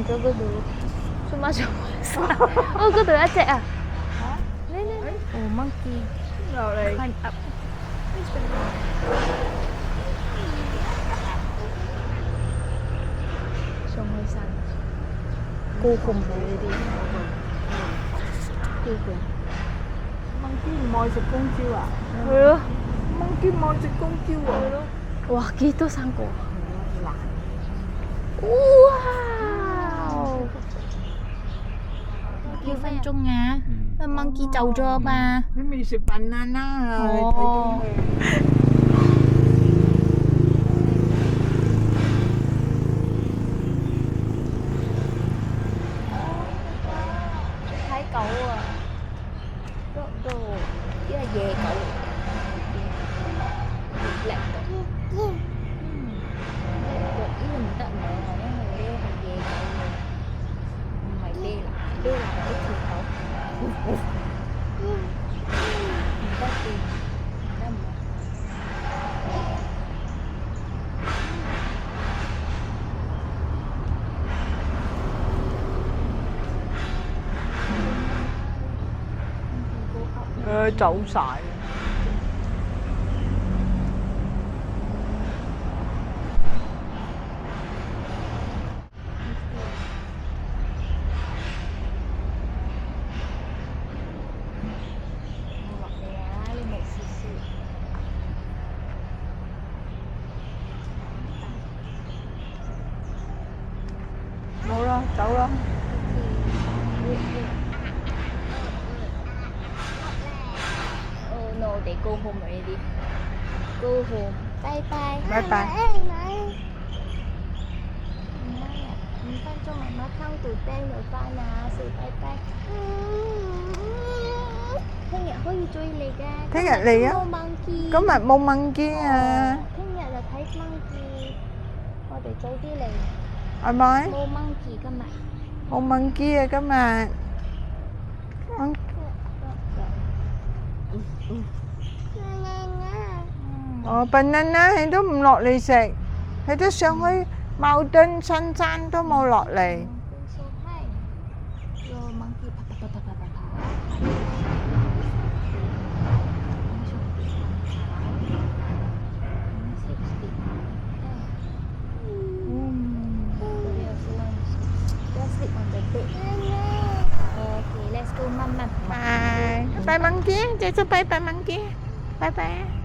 咗嗰度，做乜做？哦，嗰度有一隻啊！呢哦，monkey 落嚟。 climb up。上去山，高空嘅呢啲，高空。monkey 唔愛食公蕉啊？係咯， monkey 唔愛食公蕉啊？係咯。哇，幾多生果？哇！幾分鐘啊？monkey 走咗嘛？你未食 banana 啊？你睇哦。到未？睇狗啊！嗰度呢係野狗嚟嘅，叻到。叻到呢個唔得唔係，因為呢係野狗嚟，唔係啤拿，啤拿係一條狗。唔得掂，唔得唔得。走晒。落嚟啊！你冇試試。冇啦，走啦。Oh no, they go home already. Go home. Bye bye. 拜拜。 5分鐘媽媽溝到釘就翻啦，say bye bye。聽日可以追你嘅。聽日嚟啊！冇 monkey。今日冇monkey啊？聽日就睇 monkey。我哋早啲嚟。係咪？冇 monkey 今日。冇monkey啊！今日。哦，banana 你都唔落嚟食，你都上去茅墩新山都冇落嚟。Okay, let's go, Mama. 拜拜，monkey，這次拜拜 monkey，拜拜。